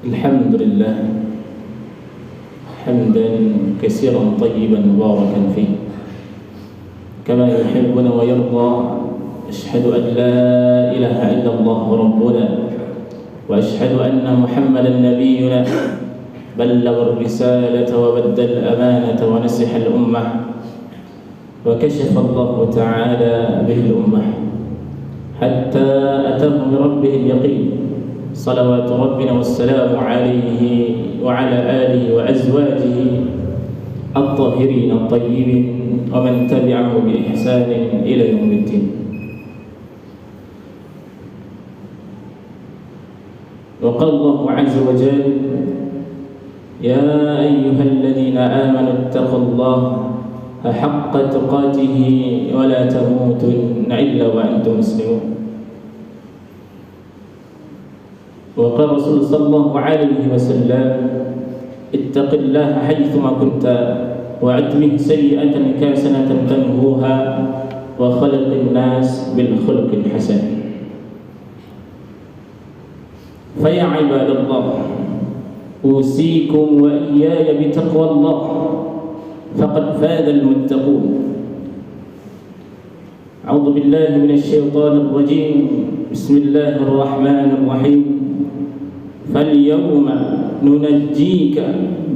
الحمد لله حمدا كثيرا طيبا مباركا فيه كما يحبنا ويرضى. أشهد أن لا إله إلا الله ربنا وأشهد أن محمدا نبينا بلغ الرسالة وبدل الأمانة ونصح الأمة وكشف الله تعالى به الأمة حتى أتاه من ربه اليقين. صلوات ربنا والسلام عليه وعلى آله وأزواجه الطاهرين الطيبين ومن تبعه بإحسان إلى يوم الدين. وقال الله عز وجل: يا أيها الذين آمنوا اتقوا الله حق تقاته ولا تموتن إلا وأنتم مسلمون. وقال رسول صلى الله عليه وسلم: اتق الله حيثما كنت وأتبع سيئة حسنة تمحوها وخلق الناس بالخلق الحسن. فيا عباد الله، أوصيكم وإياي بتقوى الله فقد فاز المتقون. أعوذ بالله من الشيطان الرجيم. بسم الله الرحمن الرحيم. فاليوم ننجيك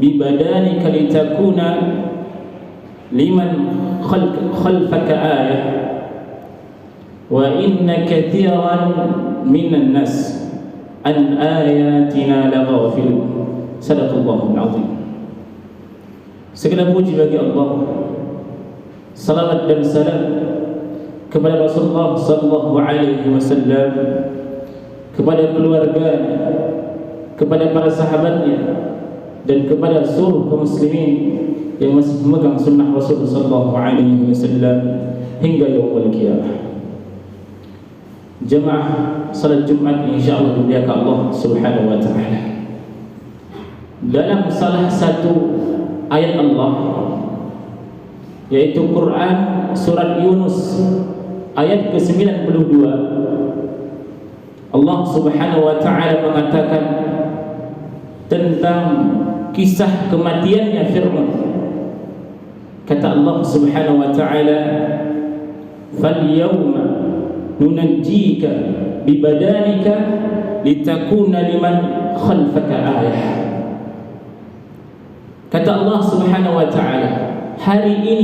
ببدانك لتكون لمن خلفك آية وإن كثيرا من الناس عن آياتنا لغافلون. صدق الله العظيم. Segala puji bagi Allah, salawat dan salam kepada Rasulullah sallallahu alaihi wasallam, kepada keluarganya, kepada para sahabatnya, dan kepada seluruh kaum muslimin yang masih memegang sunnah Rasulullah sallallahu alaihi wasallam hingga yaumul qiyamah. Jemaah salat Jumat insyaallah dimuliakan Allah Subhanahu wa taala. Dalam salah satu ayat Allah, yaitu Quran surat Yunus ayat ke-92, Allah Subhanahu wa taala mengatakan tentang kisah kematiannya Fir'aun. Kata Allah Subhanahu wa taala, "Fal yawma nunajjika bi badanika litakuna liman khalfaka ayah." Kata Allah Subhanahu wa taala, hari ini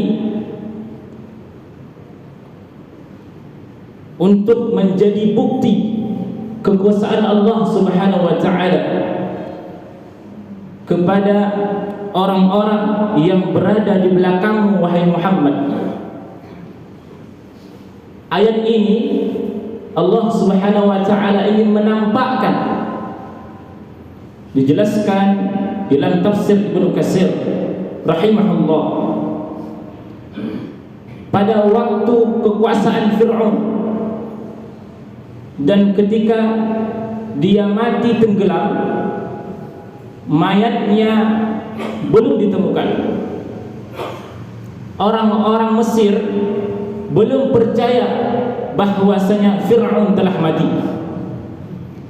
untuk menjadi bukti kekuasaan Allah Subhanahu wa taala kepada orang-orang yang berada di belakangmu wahai Muhammad. Ayat ini Allah Subhanahu wa taala ingin menampakkan, dijelaskan dalam tafsir Ibnu Katsir rahimahullah, pada waktu kekuasaan Fir'aun dan ketika dia mati tenggelam, mayatnya belum ditemukan. Orang-orang Mesir belum percaya bahwasanya Fir'aun telah mati,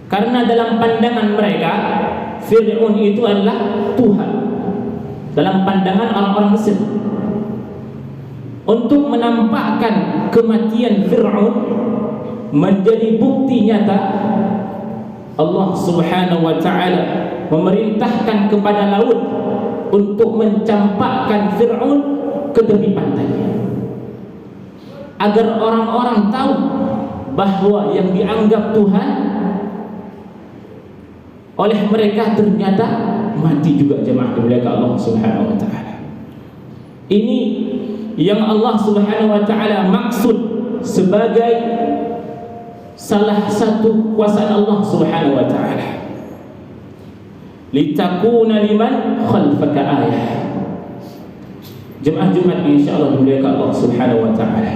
karena dalam pandangan mereka Fir'aun itu adalah Tuhan dalam pandangan orang-orang Mesir. Untuk menampakkan kematian Fir'aun menjadi bukti nyata, Allah Subhanahu wa taala memerintahkan kepada laut untuk mencampakkan Fir'aun ke tepi pantai, agar orang-orang tahu bahwa yang dianggap Tuhan oleh mereka ternyata mati juga. Jemaah dimuliakan Allah Subhanahu wa taala. Ini yang Allah Subhanahu wa taala maksud sebagai salah satu kuasaan Allah Subhanahu wa taala. Litakuna liman khalfaka ayah. Jemaah Jumat insyaallah dimuliakan Allah Subhanahu wa taala.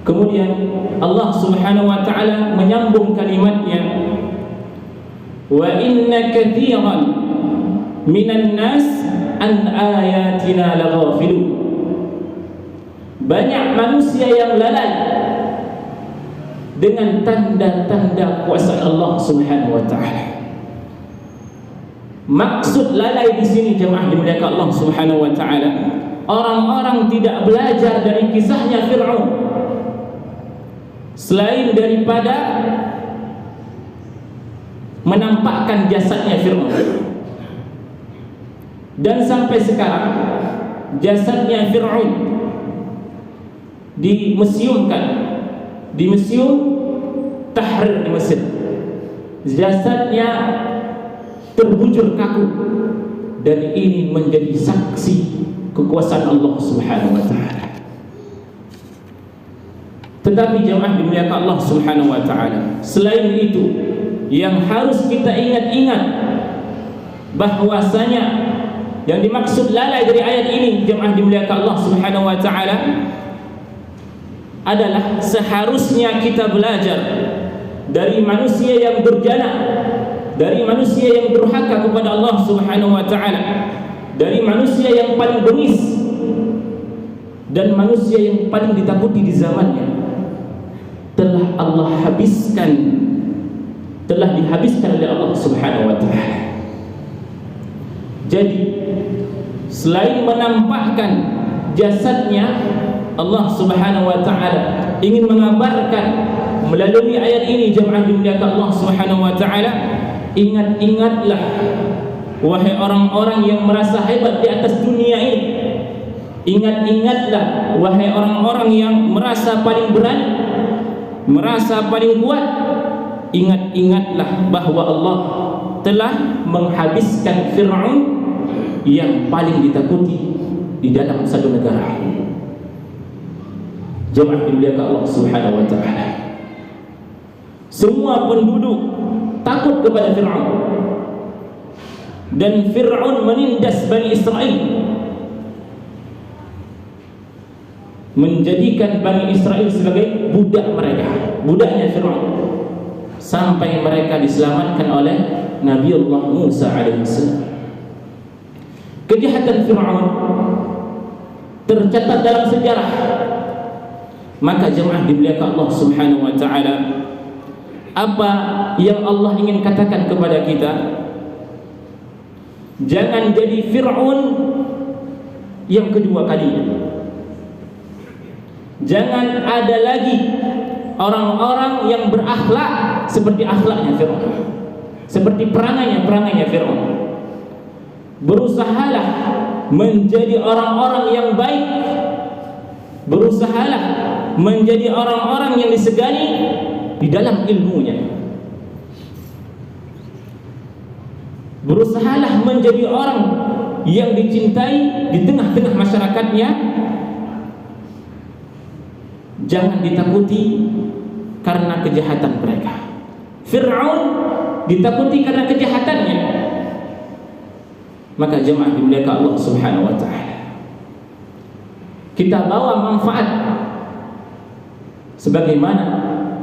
Kemudian Allah Subhanahu wa taala menyambung kalimatnya, wa inna katsiran minan nas an ayatina laghafilun. Banyak manusia yang lalai dengan tanda-tanda kuasa Allah Subhanahu wa taala. Maksud lalai di sini jemaah dimuliakan Allah Subhanahu wa taala, orang-orang tidak belajar dari kisahnya Fir'aun selain daripada menampakkan jasadnya Fir'aun. Dan sampai sekarang jasadnya Fir'aun dimuseumkan di Museum Tahrir di Mesir. Jasadnya terbujur kaku, dan ini menjadi saksi kekuasaan Allah Subhanahu wa taala. Tetapi jemaah dimuliakan Allah Subhanahu wa taala, selain itu yang harus kita ingat-ingat bahwasanya yang dimaksud lalai dari ayat ini jemaah dimuliakan Allah Subhanahu wa taala adalah seharusnya kita belajar dari manusia yang durjana, dari manusia yang durhaka kepada Allah Subhanahu wa taala, dari manusia yang paling bengis dan manusia yang paling ditakuti di zamannya, telah dihabiskan oleh Allah Subhanahu wa taala. Jadi selain menampakkan jasadnya, Allah Subhanahu wa taala ingin mengabarkan melalui ayat ini jemaah dimuliakan Allah Subhanahu wa taala, ingat-ingatlah wahai orang-orang yang merasa hebat di atas dunia ini. Ingat-ingatlah wahai orang-orang yang merasa paling berani, merasa paling kuat. Ingat-ingatlah bahwa Allah telah menghabiskan Fir'aun yang paling ditakuti di dalam satu negara. Jemaah dimuliakan Allah Subhanahu wa taala, semua penduduk takut kepada Fir'aun, dan Fir'aun menindas Bani Israel, menjadikan Bani Israel sebagai budak mereka, budaknya Fir'aun, sampai mereka diselamatkan oleh Nabi Allah Musa alaihissalam. Kejahatan Fir'aun tercatat dalam sejarah. Maka jemaah dimuliakan Allah Subhanahu wa taala, apa yang Allah ingin katakan kepada kita? Jangan jadi Fir'aun yang kedua kalinya. Jangan ada lagi orang-orang yang berakhlak seperti akhlaknya Fir'aun, seperti perangainya Fir'aun. Berusahalah menjadi orang-orang yang baik, berusahalah menjadi orang-orang yang disegani di dalam ilmunya. Berusahalah menjadi orang yang dicintai di tengah-tengah masyarakatnya. Jangan ditakuti karena kejahatan mereka. Fir'aun ditakuti karena kejahatannya. Maka jemaah dimuliakan Allah Subhanahu wa taala, kita bawa manfaat sebagaimana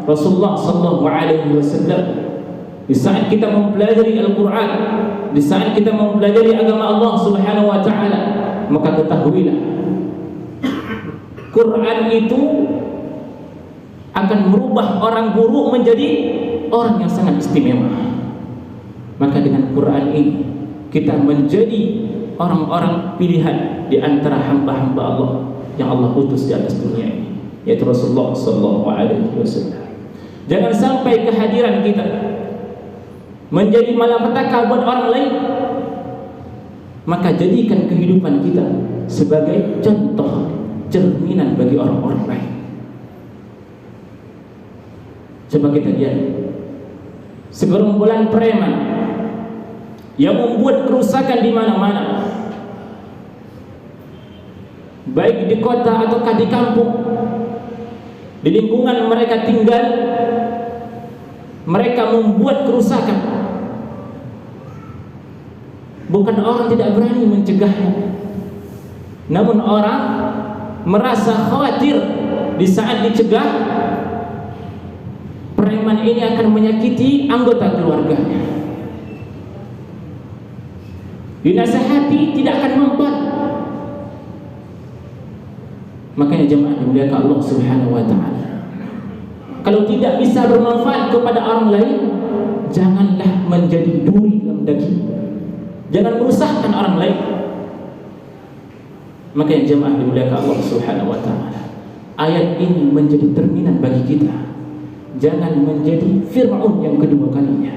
Rasulullah sallallahu alaihi wasallam di saat kita mempelajari Al-Qur'an, di saat kita mempelajari agama Allah Subhanahu wa taala, maka ketahuilah Quran itu akan merubah orang buruk menjadi orang yang sangat istimewa. Maka dengan Quran ini kita menjadi orang-orang pilihan di antara hamba-hamba Allah yang Allah utus di atas dunia ini, yaitu Rasulullah sallallahu alaihi wasallam. Jangan sampai kehadiran kita menjadi malapetaka buat orang lain. Maka jadikan kehidupan kita sebagai contoh cerminan bagi orang-orang lain. Coba kita lihat segerombolan preman yang membuat kerusakan di mana-mana, baik di kota ataukah di kampung, di lingkungan mereka tinggal. Mereka membuat kerusakan. Bukan orang tidak berani mencegahnya, namun orang merasa khawatir di saat dicegah, preman ini akan menyakiti anggota keluarganya. Dinasihati tidak akan mempan. Makanya jemaah dimuliakan Allah Subhanahu wa taala, kalau tidak bisa bermanfaat kepada orang lain, janganlah menjadi duri dalam daging. jangan merusakkan orang lain. Maka yang jemaah dimuliakan Allah Subhanahu wa taala, ayat ini menjadi cerminan bagi kita. Jangan menjadi Fir'aun yang kedua kalinya.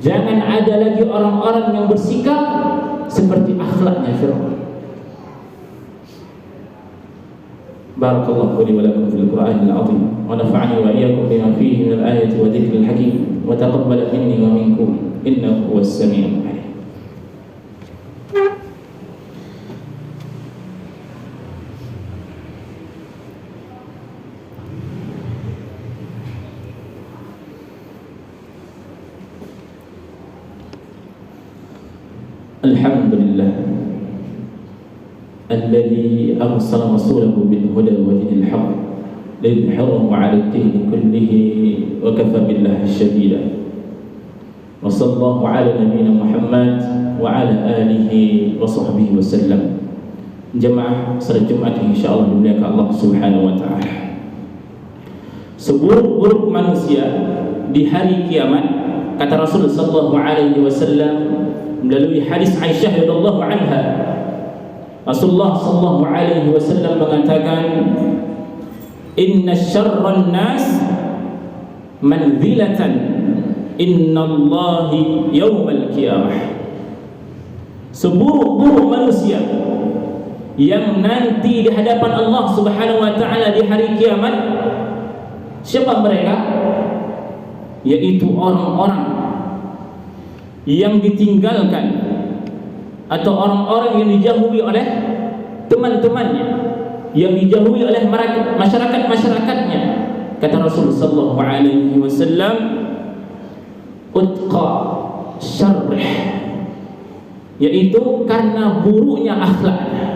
Jangan ada lagi orang-orang yang bersikap seperti akhlaknya Fir'aun. Barakallahu li wa lakum fil Qur'anil 'azim wa nafa'ani wa iyyakum bima fihi minal ayati wa dzikril hakim wa taqabbal minni wa minkum innahu huwas samiul 'alim. Alhamdulillah alladzi arsala rasulahu bil huda wa dinil haqq liyudhhirahu 'ala ad-din kullihi wa kafa billahi shahida. Wa sallallahu 'ala nabiyyina Muhammad wa 'ala alihi wa sahbihi wasallam. Jemaah salat Jumat insyaallah dimuliakan Allah Subhanahu wa taala. Seburuk-buruk manusia di hari kiamat, kata Rasul sallallahu alaihi wasallam melalui hadis Aisyah radhiyallahu anha, Rasulullah sallallahu alaihi wasallam mengatakan, inna syarran nas manzilatan innallahi yaumal qiyamah. Seburuk-buruk manusia yang nanti di hadapan Allah Subhanahu wa taala di hari kiamat, siapa mereka? Yaitu orang-orang yang ditinggalkan atau orang-orang yang dijauhi oleh teman-temannya, yang dijauhi oleh masyarakat-masyarakatnya. Kata Rasul sallallahu alaihi wasallam, utqa syarrih, yaitu karena buruknya akhlaknya.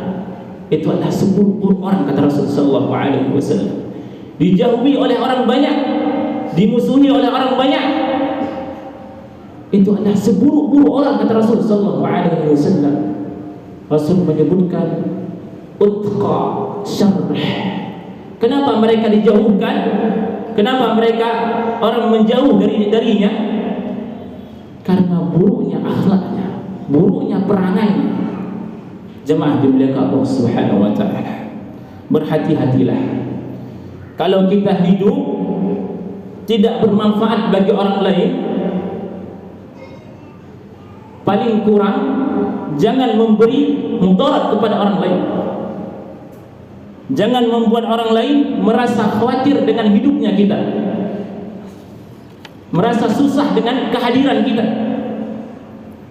Itu adalah seburuk-buruk orang, kata Rasul sallallahu alaihi wasallam. Dijauhi oleh orang banyak, dimusuhi oleh orang banyak. Itu adalah seburuk-buruk orang, kata Rasul sallallahu alaihi wasallam. Rasul menyebutkan utqa syarrih. Kenapa mereka dijauhkan? Kenapa mereka orang menjauh darinya? Karena buruknya akhlaknya, buruknya perangainya. Jemaah dimuliakan Allah Subhanahu wa taala, berhati-hatilah. Kalau kita hidup tidak bermanfaat bagi orang lain, paling kurang jangan memberi mudarat kepada orang lain. Jangan membuat orang lain merasa khawatir dengan hidupnya kita, merasa susah dengan kehadiran kita,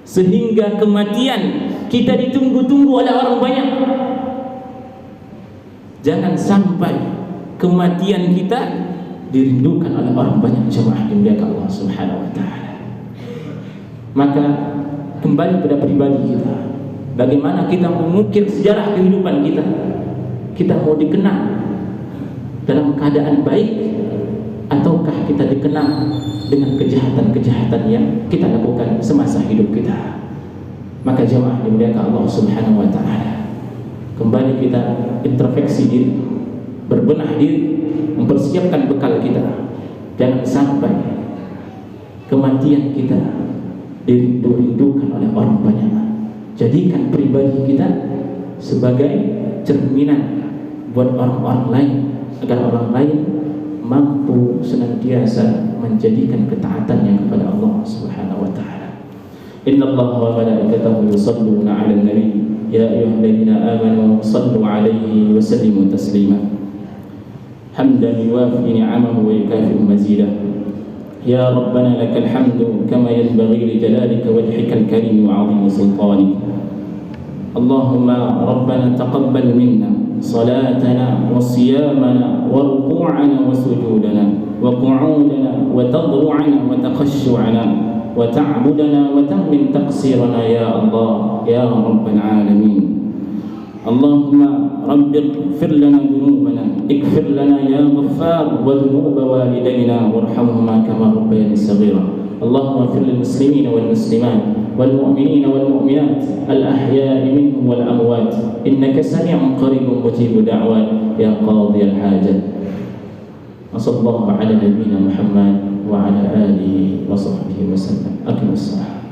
sehingga kematian kita ditunggu-tunggu oleh orang banyak. Jangan sampai kematian kita dirindukan oleh orang banyak. Jemaah dimuliakan Allah Subhanahu wa taala. Maka kembali pada pribadi kita, bagaimana kita mengukir sejarah kehidupan kita. Kita mau dikenang dalam keadaan baik, ataukah kita dikenang dengan kejahatan-kejahatan yang kita lakukan semasa hidup kita. Maka jemaah dimuliakan Allah Subhanahu wa taala, kembali kita introspeksi diri, berbenah diri, mempersiapkan bekal kita. Jangan sampai kematian kita dirindu-rindukan oleh orang banyak. Jadikan pribadi kita sebagai cerminan buat orang-orang lain, agar orang lain mampu senantiasa menjadikan ketaatannya kepada Allah Subhanahu wa taala. Innallaha wa malaikatahu yusholluna 'alan nabi ya ayyuhalladzina amanu shallu 'alaihi wa sallimu taslima. Hamdan yuwafi ni'amahu wa yukafi'u mazidah. Ya Rabbana lakal hamdu kama yanbaghi li jalalika wajhikal karim wa 'azimi sultanik. Allahumma Rabbana taqabbal minna صلاتنا وصيامنا وركوعنا وسجودنا وقعودنا وتضرعنا وتخشعنا وتعبدنا وتمن تقصيرنا يا الله يا رب العالمين. اللهم رب اغفر لنا ذنوبنا، اغفر لنا يا غفار وذنوب والدينا وارحمهما كما ربياني صغيرا. اللهم اغفر للمسلمين والمسلمات والمؤمنين والمؤمنات الأحياء منهم والأموات إنك سميع قريب مجيب دعوات يا قاضي الحاجات. وصلى الله على نبينا محمد وعلى آله وصحبه وسلم. أقم الصلاة.